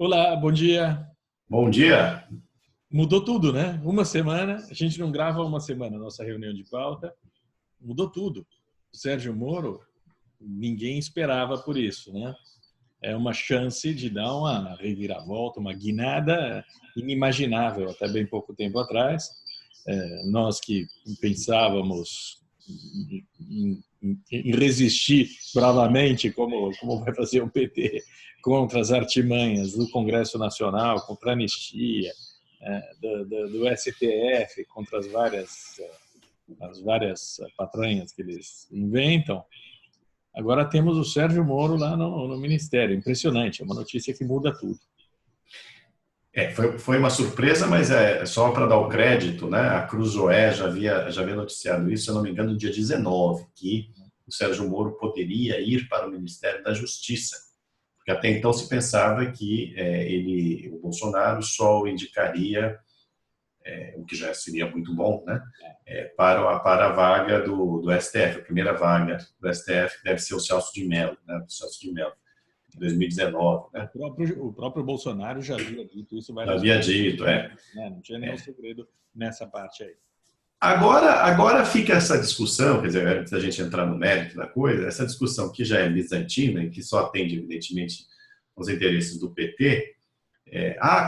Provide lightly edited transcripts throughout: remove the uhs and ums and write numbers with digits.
Olá, bom dia. Bom dia. Mudou tudo, né? Uma semana, a gente não grava uma semana a nossa reunião de pauta, mudou tudo. O Sérgio Moro, ninguém esperava por isso, né? É uma chance de dar uma reviravolta, uma guinada inimaginável até bem pouco tempo atrás. Nós que pensávamos em resistir bravamente, como vai fazer o PT, contra as artimanhas do Congresso Nacional, contra a anistia, do STF, contra as várias patranhas que eles inventam. Agora temos o Sérgio Moro lá no Ministério. Impressionante, é uma notícia que muda tudo. Foi uma surpresa, mas é só para dar o crédito, né? A Cruzoé já havia noticiado isso, se eu não me engano, no dia 19, que o Sérgio Moro poderia ir para o Ministério da Justiça. Porque até então se pensava que o Bolsonaro só o indicaria, o que já seria muito bom, né? Para a vaga do STF. A primeira vaga do STF deve ser o Celso de Mello, né? O Celso de Mello. 2019, né? O próprio Bolsonaro já havia dito isso várias vezes. Havia dito, né? Não tinha nenhum segredo nessa parte aí. Agora fica essa discussão, quer dizer, antes da gente entrar no mérito da coisa, essa discussão que já é bizantina e que só atende, evidentemente, os interesses do PT.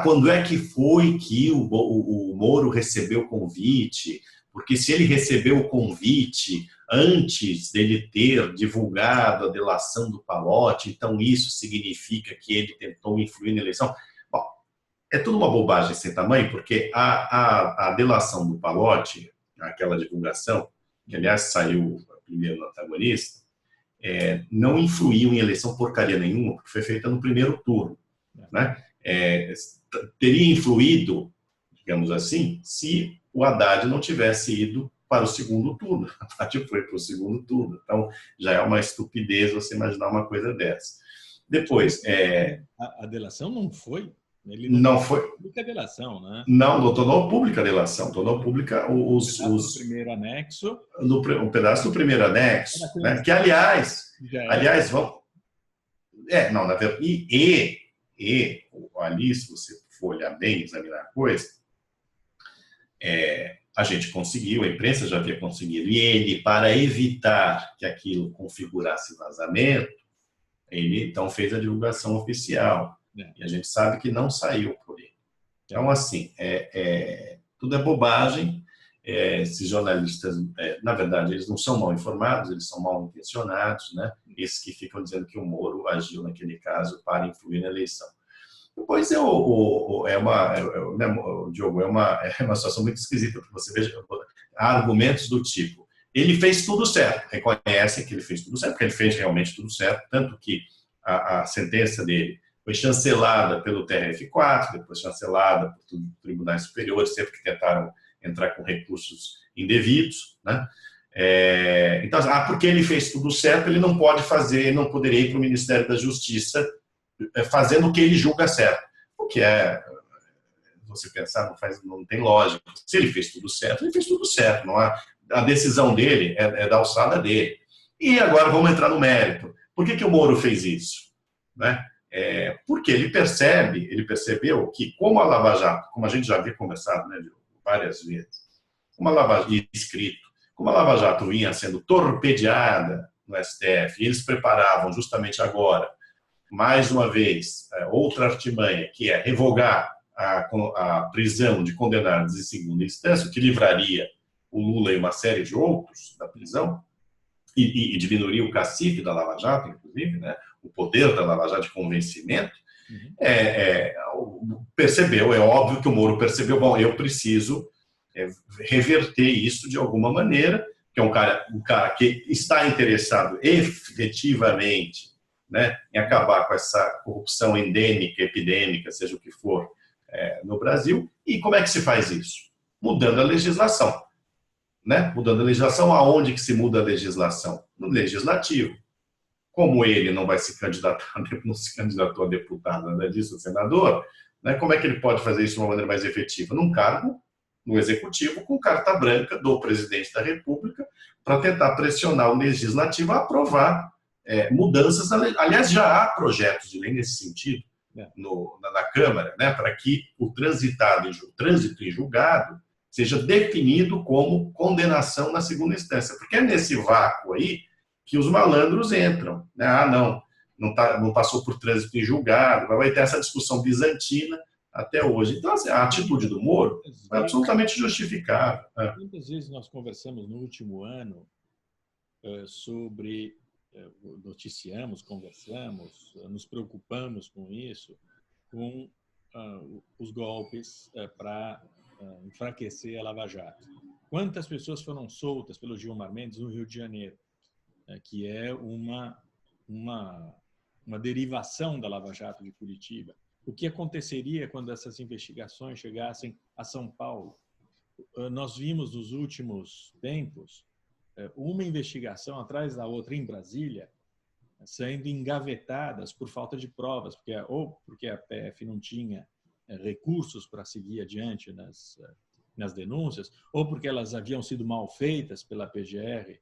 Quando é que foi que o Moro recebeu o convite? Porque se ele recebeu o convite antes dele ter divulgado a delação do Pallotti, então isso significa que ele tentou influir na eleição? Bom, é tudo uma bobagem sem tamanho, porque a delação do Pallotti, aquela divulgação, que aliás saiu primeiro no antagonista, não influiu em eleição porcaria nenhuma, porque foi feita no primeiro turno, né? Teria influído, digamos assim, se o Haddad não tivesse ido para o segundo turno. O Haddad foi para o segundo turno. Então, já é uma estupidez você imaginar uma coisa dessa. Depois... A delação não foi? Ele não foi pública a delação, né? Não tornou pública a delação. Tornou pública o primeiro anexo. Um pedaço do primeiro anexo, né? Que, aliás, vamos... Não, na verdade... ali, se você for olhar bem, examinar a coisa, a gente conseguiu, a imprensa já havia conseguido, e ele, para evitar que aquilo configurasse vazamento, ele então fez a divulgação oficial. E a gente sabe que não saiu por ele. Então, assim, tudo é bobagem. Esses jornalistas, na verdade, eles não são mal informados, eles são mal intencionados, né? Esses que ficam dizendo que o Moro agiu naquele caso para influir na eleição. Depois Diogo, é uma situação muito esquisita, porque você veja, há argumentos do tipo: ele fez tudo certo, reconhece que ele fez tudo certo, porque ele fez realmente tudo certo, tanto que a sentença dele foi chancelada pelo TRF4, depois chancelada por tribunais superiores, sempre que tentaram entrar com recursos indevidos, né? Então, porque ele fez tudo certo, ele não pode fazer, ele não poderia ir para o Ministério da Justiça fazendo o que ele julga certo. O que você pensar, não tem lógica. Se ele fez tudo certo, ele fez tudo certo. Não há, a decisão dele é da alçada dele. E agora vamos entrar no mérito. Por que o Moro fez isso? Né? Porque ele percebeu que, como a Lava Jato, como a gente já havia conversado, né, várias vezes, como a Lava Jato vinha sendo torpedeada no STF, e eles preparavam justamente agora, mais uma vez, outra artimanha, que é revogar a prisão de condenados em segunda instância, o que livraria o Lula e uma série de outros da prisão, e diminuiria o cacife da Lava Jato, inclusive, né? O poder da Lava Jato de convencimento. Percebeu, é óbvio que o Moro percebeu, bom, eu preciso reverter isso de alguma maneira, que é um cara que está interessado efetivamente, né, em acabar com essa corrupção endêmica, epidêmica, seja o que for, no Brasil. E como é que se faz isso? Mudando a legislação. Né? Mudando a legislação, aonde que se muda a legislação? No legislativo. Como ele não vai se candidatar, não se candidatou a deputado, nada disso, a senador, né? Como é que ele pode fazer isso de uma maneira mais efetiva? Num cargo, no executivo, com carta branca do presidente da República, para tentar pressionar o legislativo a aprovar mudanças na lei. Aliás, já há projetos de lei nesse sentido. na Câmara, né, para que o trânsito em julgado seja definido como condenação na segunda instância. Porque é nesse vácuo aí que os malandros entram. Né? Não passou por trânsito em julgado, vai ter essa discussão bizantina até hoje. Então, assim, a atitude do Moro é absolutamente justificável. Muitas vezes nós conversamos no último ano sobre, noticiamos, conversamos, nos preocupamos com isso, com os golpes para enfraquecer a Lava Jato. Quantas pessoas foram soltas pelo Gilmar Mendes no Rio de Janeiro, que é uma derivação da Lava Jato de Curitiba? O que aconteceria quando essas investigações chegassem a São Paulo? Nós vimos nos últimos tempos uma investigação atrás da outra em Brasília sendo engavetadas por falta de provas, porque a PF não tinha recursos para seguir adiante nas denúncias, ou porque elas haviam sido mal feitas pela PGR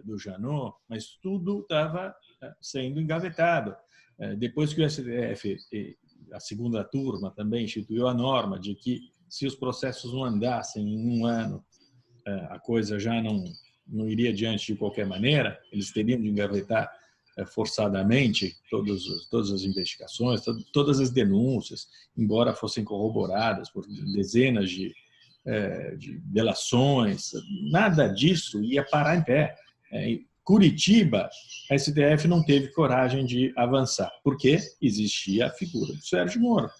do Janot, mas tudo estava sendo engavetado. Depois que o STF, a segunda turma também instituiu a norma de que se os processos não andassem em um ano, a coisa já não iria adiante de qualquer maneira, eles teriam de engavetar forçadamente todas as investigações, todas as denúncias, embora fossem corroboradas por dezenas de delações, nada disso ia parar em pé. Curitiba, a STF não teve coragem de avançar, porque existia a figura do Sérgio Moro.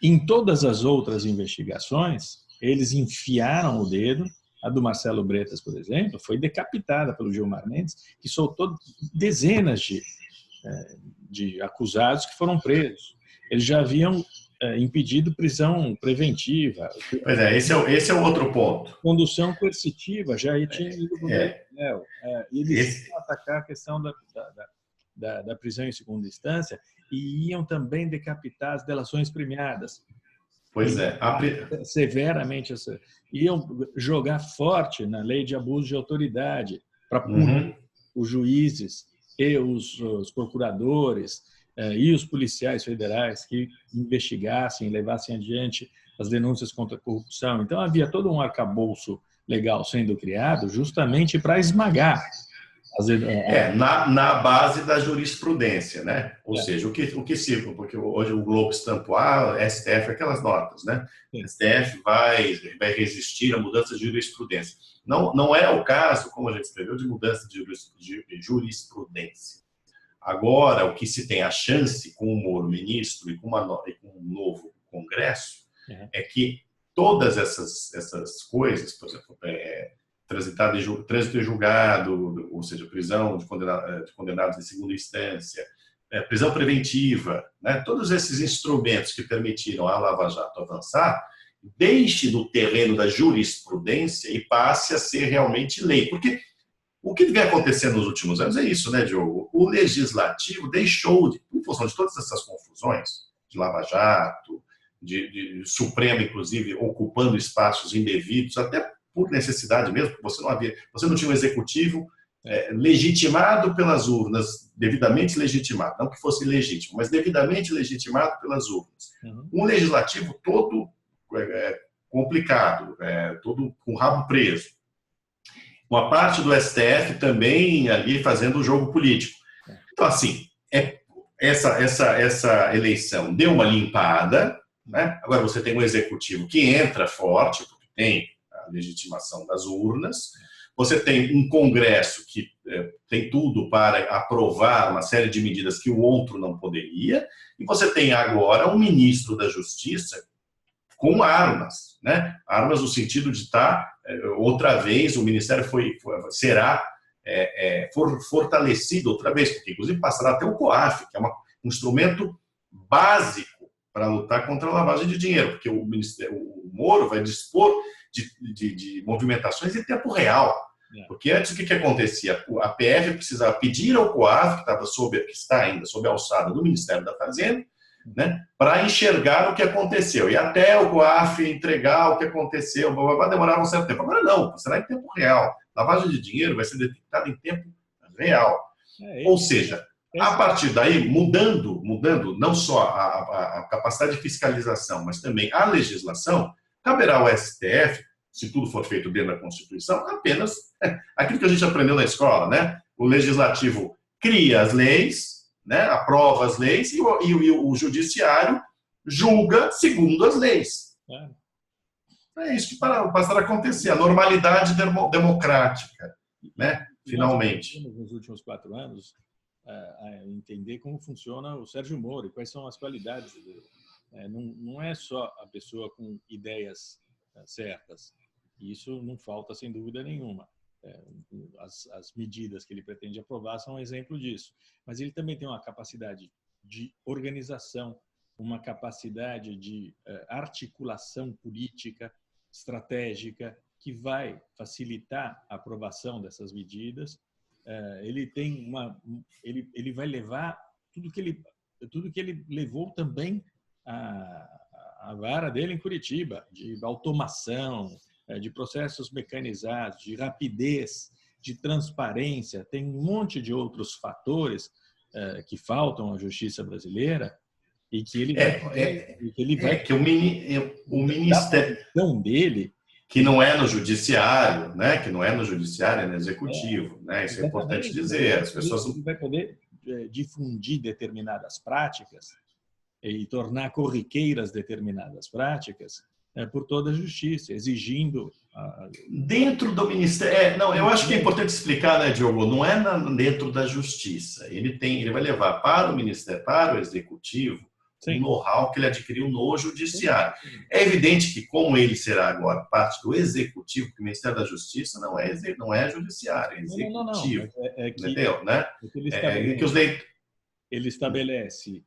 Em todas as outras investigações, eles enfiaram o dedo. A do Marcelo Bretas, por exemplo, foi decapitada pelo Gilmar Mendes, que soltou dezenas de acusados que foram presos. Eles já haviam impedido prisão preventiva. Pois esse é o outro ponto. Condução coercitiva, já tinha ido no Léo. Eles iam atacar a questão da prisão em segunda instância e iam também decapitar as delações premiadas. Pois é. Severamente. Iam jogar forte na lei de abuso de autoridade para punir os juízes e os procuradores e os policiais federais que investigassem, levassem adiante as denúncias contra a corrupção. Então, havia todo um arcabouço legal sendo criado justamente para esmagar. Na base da jurisprudência, né? Ou seja, o que circula, porque hoje o Globo estampou, STF, aquelas notas, né? Sim. STF vai resistir à mudança de jurisprudência. Não é o caso, como a gente escreveu, de mudança de jurisprudência. Agora, o que se tem a chance com o Moro ministro e com um novo Congresso é que todas essas coisas, por exemplo, trânsito em julgado, ou seja, prisão de condenados em segunda instância, prisão preventiva, né? Todos esses instrumentos que permitiram a Lava Jato avançar, deixe do terreno da jurisprudência e passe a ser realmente lei. Porque o que vem acontecendo nos últimos anos é isso, né, Diogo? O legislativo deixou, em função de todas essas confusões, de Lava Jato, de Supremo, inclusive, ocupando espaços indevidos, até por necessidade mesmo, porque você não tinha um executivo legitimado pelas urnas, devidamente legitimado, não que fosse legítimo, mas devidamente legitimado pelas urnas. Um legislativo todo complicado, todo com o rabo preso. Uma parte do STF também ali fazendo o jogo político. Então, assim, essa eleição deu uma limpada, né? Agora você tem um executivo que entra forte, porque tem a legitimação das urnas, você tem um Congresso que tem tudo para aprovar uma série de medidas que o outro não poderia, e você tem agora um ministro da Justiça com armas, né? Armas no sentido de estar, outra vez, o Ministério será fortalecido outra vez, porque inclusive passará até o COAF, que é um instrumento básico para lutar contra a lavagem de dinheiro, porque o Moro vai dispor de movimentações em tempo real. Porque antes o que acontecia? A PF precisava pedir ao COAF, que está ainda sob a alçada do Ministério da Fazenda, né, para enxergar o que aconteceu. E até o COAF entregar o que aconteceu, vai demorar um certo tempo. Agora não, será em tempo real. Lavagem de dinheiro vai ser detectada em tempo real. Ou seja, A partir daí, mudando não só a capacidade de fiscalização, mas também a legislação, caberá ao STF, se tudo for feito dentro da Constituição, apenas aquilo que a gente aprendeu na escola, né? O legislativo cria as leis, né? Aprova as leis e o judiciário julga segundo as leis. É isso que passará a acontecer, a normalidade democrática, né? Finalmente. Nos últimos 4 anos, a entender como funciona o Sérgio Moro e quais são as qualidades dele. Não é só a pessoa com ideias certas. Isso não falta, sem dúvida nenhuma. As medidas que ele pretende aprovar são um exemplo disso. Mas ele também tem uma capacidade de organização, uma capacidade de articulação política, estratégica, que vai facilitar a aprovação dessas medidas. Ele vai levar tudo que ele levou também a vara dele em Curitiba, de automação, de processos mecanizados, de rapidez, de transparência. Tem um monte de outros fatores que faltam à justiça brasileira e que ele vai que o ministério dele, que não é no judiciário, né? Que não é no judiciário, é no executivo, né? Isso é importante dizer. As pessoas ele vai poder difundir determinadas práticas e tornar corriqueiras determinadas práticas por toda a justiça, exigindo dentro do ministério. Não, eu acho que é importante explicar, né, Diogo? Não é dentro da justiça. Ele vai levar para o ministério, para o executivo, o know-how que ele adquiriu no judiciário. É evidente que, como ele será agora parte do executivo, porque o Ministério da Justiça não é judiciário, é executivo. Entendeu? Né? Ele estabelece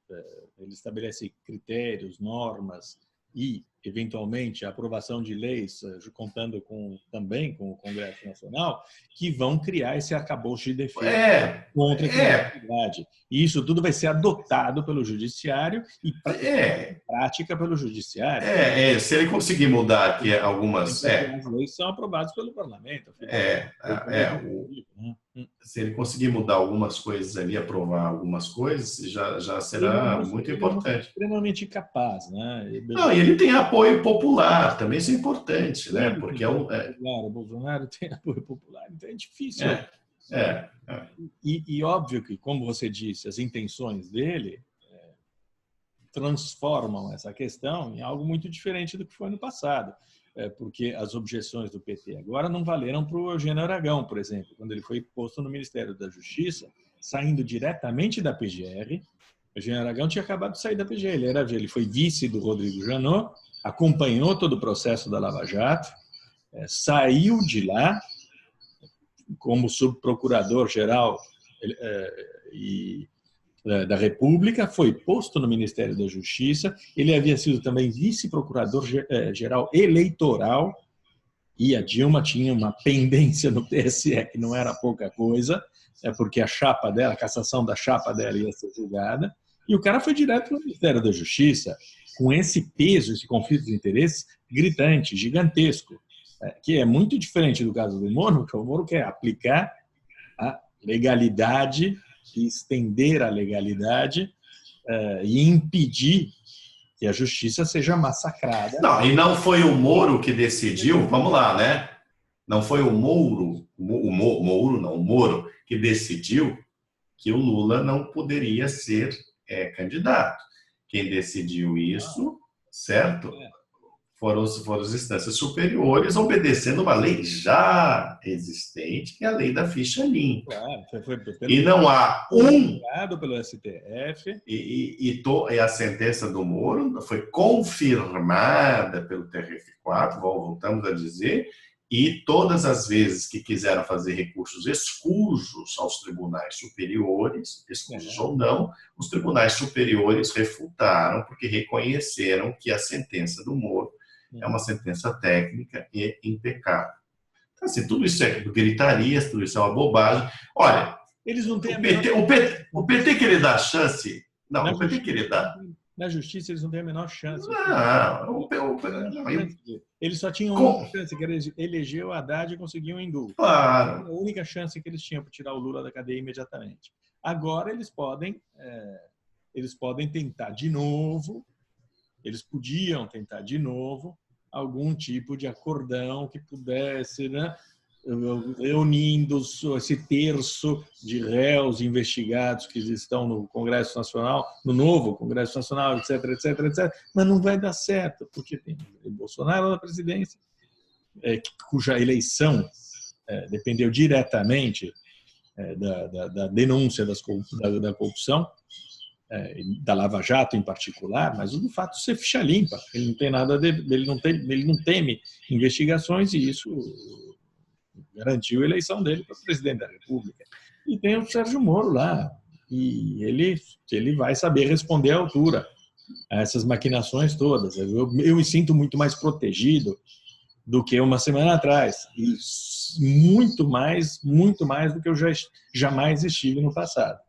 critérios, normas e, eventualmente, a aprovação de leis, contando também com o Congresso Nacional, que vão criar esse arcabouço de defesa contra a criminalidade. E isso tudo vai ser adotado pelo Judiciário e prática pelo Judiciário. Se ele conseguir mudar aqui algumas... As leis são aprovadas pelo Parlamento. Se ele conseguir mudar algumas coisas ali, aprovar algumas coisas, já será muito importante. É extremamente capaz, né? Não, e ele tem apoio popular, também isso é importante, né? Porque o Bolsonaro tem apoio popular, então é difícil. E óbvio que, como você disse, as intenções dele transformam essa questão em algo muito diferente do que foi no passado. Porque as objeções do PT agora não valeram para o Eugênio Aragão, por exemplo, quando ele foi posto no Ministério da Justiça, saindo diretamente da PGR. O Eugênio Aragão tinha acabado de sair da PGR, ele foi vice do Rodrigo Janot, acompanhou todo o processo da Lava Jato, saiu de lá como subprocurador-geral da República, foi posto no Ministério da Justiça, ele havia sido também vice-procurador-geral eleitoral, e a Dilma tinha uma pendência no TSE que não era pouca coisa, porque a cassação da chapa dela ia ser julgada, e o cara foi direto para o Ministério da Justiça, com esse peso, esse conflito de interesses gritante, gigantesco, que é muito diferente do caso do Moro, porque o Moro quer aplicar a legalidade e estender a legalidade e impedir que a justiça seja massacrada. Não, e não foi o Moro que decidiu, vamos lá, né? Não foi o Moro que decidiu que o Lula não poderia ser candidato. Quem decidiu isso, certo? Foram as instâncias superiores, obedecendo uma lei já existente, que é a lei da ficha limpa. E não há pelo STF. E a sentença do Moro foi confirmada pelo TRF4, voltamos a dizer, e todas as vezes que quiseram fazer recursos escusos aos tribunais superiores, escusos ou não, os tribunais superiores refutaram, porque reconheceram que a sentença do Moro é uma sentença técnica e impecável. Então, assim, tudo isso é gritaria, tudo isso é uma bobagem. Olha, eles não têm o PT querer dar chance... Não, o PT querer dar... Na justiça, eles não têm a menor chance. Eles só tinham uma chance, que era eleger o Haddad e conseguir um indulto. Claro. A única chance que eles tinham para tirar o Lula da cadeia imediatamente. Agora eles podem tentar de novo, eles podiam tentar de novo algum tipo de acordão que pudesse, né, reunindo esse terço de réus investigados que estão no Congresso Nacional, no novo Congresso Nacional, etc, etc, etc. Mas não vai dar certo, porque tem o Bolsonaro na presidência, cuja eleição dependeu diretamente da denúncia da corrupção, da Lava Jato em particular, mas do fato de ser ficha limpa. Ele não tem nada, ele não teme investigações e isso garantiu a eleição dele para presidente da República. E tem o Sérgio Moro lá, e ele vai saber responder à altura a essas maquinações todas. Eu me sinto muito mais protegido do que uma semana atrás, e muito mais do que eu jamais estive no passado.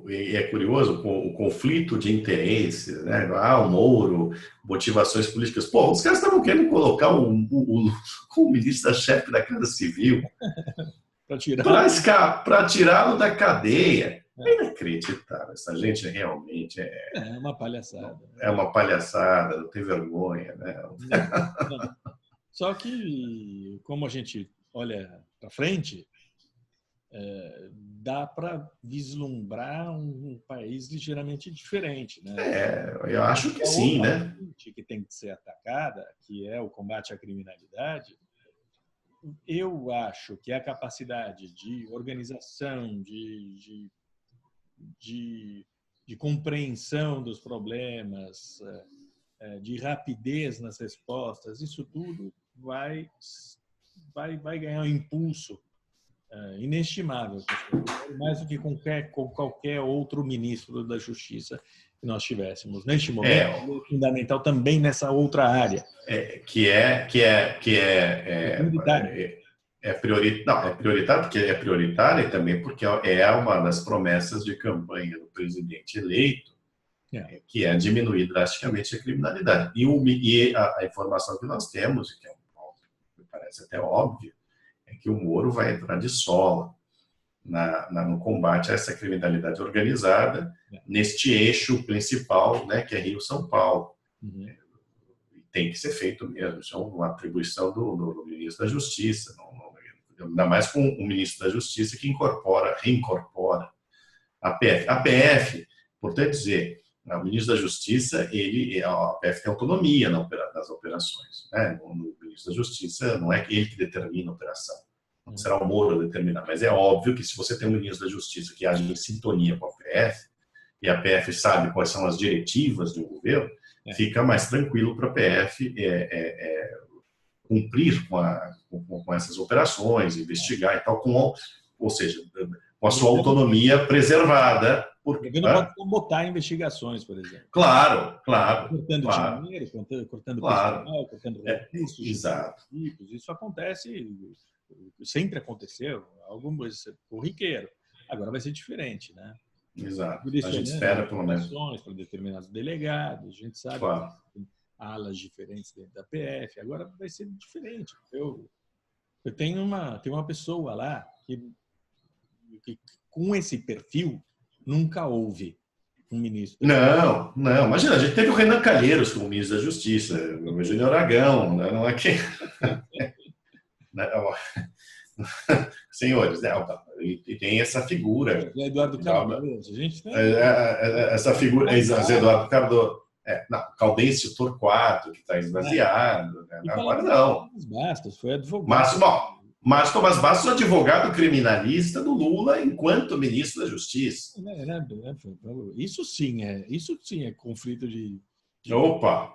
E é curioso o conflito de interesses, né? O Moro, motivações políticas. Pô, os caras estavam querendo colocar o ministro-chefe da Casa Civil para tirá-lo da cadeia. É inacreditável. Essa gente realmente é uma palhaçada. É uma palhaçada, não tem vergonha, né? Não. Só que, como a gente olha para frente, dá para vislumbrar um país ligeiramente diferente, né? Eu acho que sim, né? Que tem que ser atacada, que é o combate à criminalidade. Eu acho que a capacidade de organização, de compreensão dos problemas, de rapidez nas respostas, isso tudo vai ganhar um impulso inestimável, mais do que com qualquer outro ministro da Justiça que nós tivéssemos. Neste momento, é fundamental também nessa outra área. É prioritário porque é prioritário e também porque é uma das promessas de campanha do presidente eleito, que é diminuir drasticamente a criminalidade. E a informação que nós temos, que me parece até óbvio, é que o Moro vai entrar de sola no combate a essa criminalidade organizada, neste eixo principal, né, que é Rio-São Paulo. Uhum. Tem que ser feito mesmo, isso é uma atribuição do ministro da Justiça, ainda mais com o ministro da Justiça que reincorpora a PF. A PF, importante dizer, o ministro da Justiça, a PF tem autonomia nas operações, né? O ministro da Justiça não é ele que determina a operação, não será o Moro a determinar, mas é óbvio que se você tem um ministro da Justiça que age em sintonia com a PF, e a PF sabe quais são as diretivas do governo, fica mais tranquilo para a PF cumprir com essas operações, investigar e tal, ou seja, com a sua autonomia preservada. Porque não pode sabotar investigações, por exemplo. Claro. Cortando dinheiro, cortando pessoal, cortando recursos. Exato. Isso acontece, sempre aconteceu, algumas corriqueiro. Agora vai ser diferente, né? Exato. A gente espera, pelo menos. Para determinados delegados, a gente sabe que tem alas diferentes dentro da PF. Agora vai ser diferente. Eu tenho uma pessoa lá que com esse perfil nunca houve um ministro. Não. Imagina, a gente teve o Renan Calheiros como ministro da Justiça, o Eugênio Aragão, não é que... Senhores, e tem essa figura. Eduardo Cardoso, a gente tem. Essa figura, Eduardo Cardoso. Caldense Torquato, que está esvaziado. Agora não. Bastos, foi advogado. Mas Tomás Bastos, advogado criminalista do Lula enquanto ministro da Justiça. Isso sim é conflito de. Opa!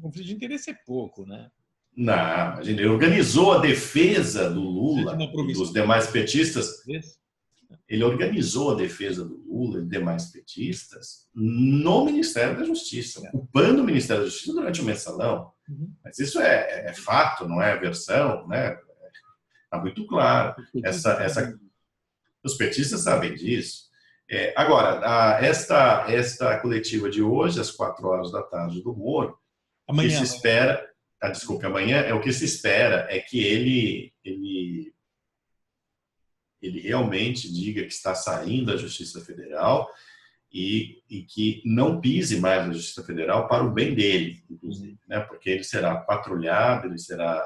Conflito de interesse é pouco, né? Não, ele organizou a defesa do Lula e dos demais petistas. Ele organizou a defesa do Lula e demais petistas no Ministério da Justiça, ocupando o Ministério da Justiça durante o mensalão. Mas isso é fato, não é versão, né? Está muito claro. Os petistas sabem disso. Agora, esta coletiva de hoje, às 4h do Moro, amanhã, que se espera... Desculpe, amanhã o que se espera é que ele ele realmente diga que está saindo da Justiça Federal e que não pise mais na Justiça Federal para o bem dele, inclusive, né? Porque ele será patrulhado, ele será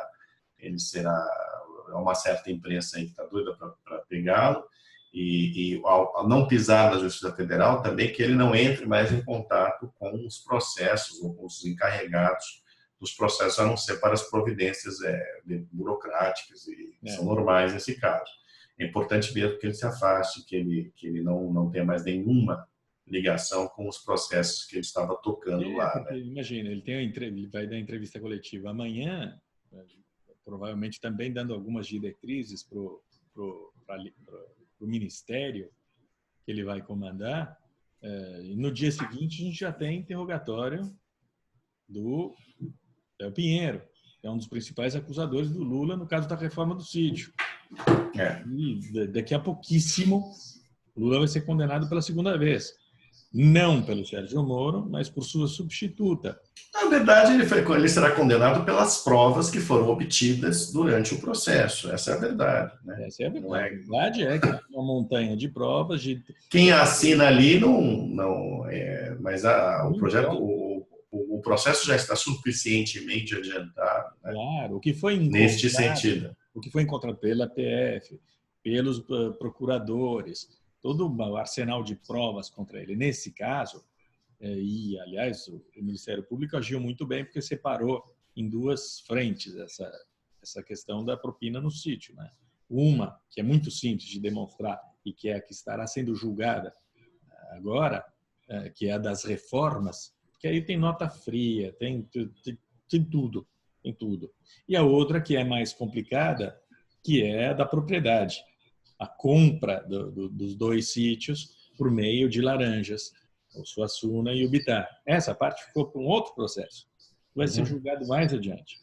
uma certa imprensa aí que está doida para pegá-lo, e ao não pisar na Justiça Federal também que ele não entre mais em contato com os processos ou com os encarregados dos processos, a não ser para as providências burocráticas e que são normais nesse caso. É importante mesmo que ele se afaste, que ele não tenha mais nenhuma ligação com os processos que ele estava tocando lá. Né? Imagina, ele vai dar entrevista coletiva amanhã, provavelmente também dando algumas diretrizes para o ministério que ele vai comandar. E no dia seguinte a gente já tem interrogatório do Léo Pinheiro, que é um dos principais acusadores do Lula no caso da reforma do sítio. E daqui a pouquíssimo Lula vai ser condenado pela segunda vez. Não pelo Sérgio Moro, mas por sua substituta. Na verdade, ele será condenado pelas provas que foram obtidas durante o processo. Essa é a verdade. Né? Essa é a verdade. A verdade é que é uma montanha de provas. Quem assina ali mas o processo já está suficientemente adiantado. Né? Claro, o que foi encontrado, neste sentido. O que foi encontrado pela PF, pelos procuradores, todo o arsenal de provas contra ele. Nesse caso, e aliás, o Ministério Público agiu muito bem porque separou em duas frentes essa questão da propina no sítio. Né? Uma, que é muito simples de demonstrar e que é a que estará sendo julgada agora, que é a das reformas, que aí tem nota fria, tem tudo. E a outra, que é mais complicada, que é a da propriedade. A compra dos dois sítios por meio de Laranjas, o Suassuna e o Bittar. Essa parte ficou para um outro processo. Vai ser julgado mais adiante.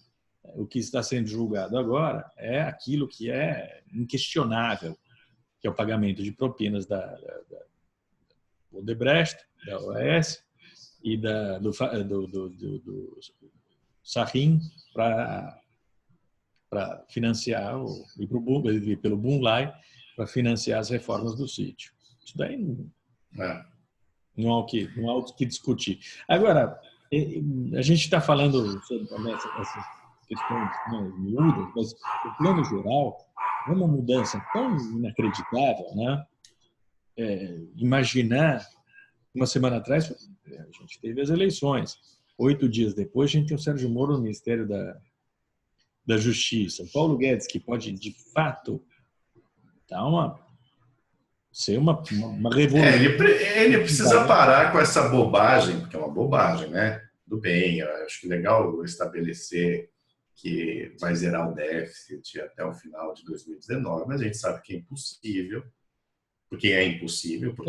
O que está sendo julgado agora é aquilo que é inquestionável, que é o pagamento de propinas da Odebrecht, da OAS e do Sarrim para financiar, e pelo Bunlai, para financiar as reformas do sítio. Isso daí não há o que discutir. Agora, a gente está falando sobre essas questões miúdas, mas o plano geral é uma mudança tão inacreditável, né? Imaginar, uma semana atrás, a gente teve as eleições. 8 dias depois, a gente tem o Sérgio Moro no Ministério da Justiça. O Paulo Guedes, que pode, de fato, ser uma revolução. Ele precisa parar com essa bobagem, porque é uma bobagem, né? Tudo bem, eu acho que é legal estabelecer que vai zerar o déficit até o final de 2019, mas a gente sabe que é impossível, porque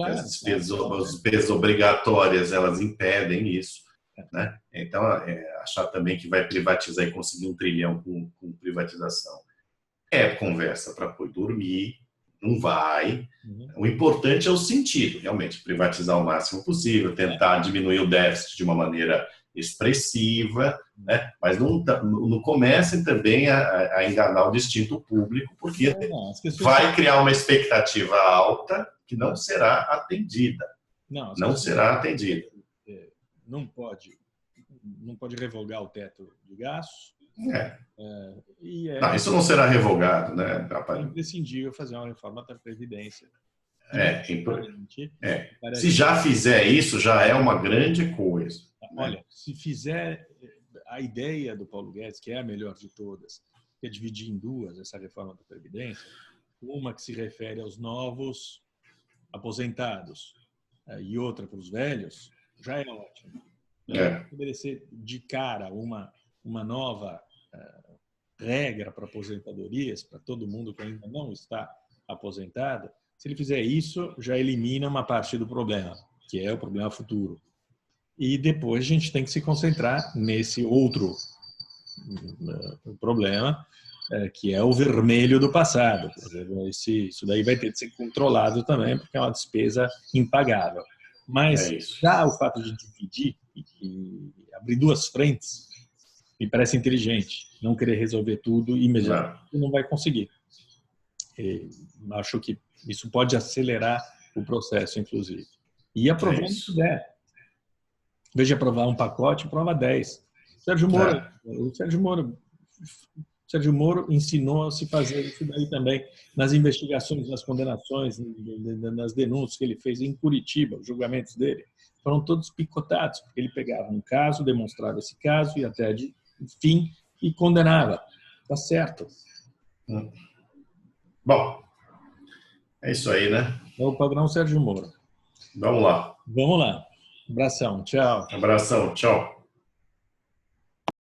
as despesas obrigatórias elas impedem isso. Né? Então, achar também que vai privatizar e conseguir 1 trilhão com privatização é conversa para pôr dormir, não vai. O importante é o sentido, realmente, privatizar o máximo possível, tentar diminuir o déficit de uma maneira expressiva, né? Mas não comecem também a enganar o distinto público, porque vai criar uma expectativa alta que não será atendida. Não será atendida. Não pode revogar o teto de gastos. Isso não será revogado, né? É imprescindível fazer uma reforma da Previdência. Se já fizer isso, já é uma grande coisa. Olha, se fizer a ideia do Paulo Guedes, que é a melhor de todas, que é dividir em duas essa reforma da Previdência, uma que se refere aos novos aposentados e outra para os velhos, já é ótimo. Estabelecer de cara uma nova regra para aposentadorias, para todo mundo que ainda não está aposentado, se ele fizer isso, já elimina uma parte do problema, que é o problema futuro. E depois a gente tem que se concentrar nesse outro problema, que é o vermelho do passado. Isso daí vai ter que ser controlado também, porque é uma despesa impagável. Mas já o fato de dividir e abrir duas frentes me parece inteligente. Não querer resolver tudo imediatamente, não vai conseguir. Acho que isso pode acelerar o processo, inclusive. E aprovando se der. Em vez de aprovar um pacote, aprova 10. O Sérgio Moro ensinou a se fazer isso daí também nas investigações, nas condenações, nas denúncias que ele fez em Curitiba, os julgamentos dele foram todos picotados, porque ele pegava um caso, demonstrava esse caso, ia até de fim e condenava. Tá certo. Bom, é isso aí, né? É o padrão Sérgio Moro. Vamos lá. Vamos lá. Abração. Tchau. Abração. Tchau.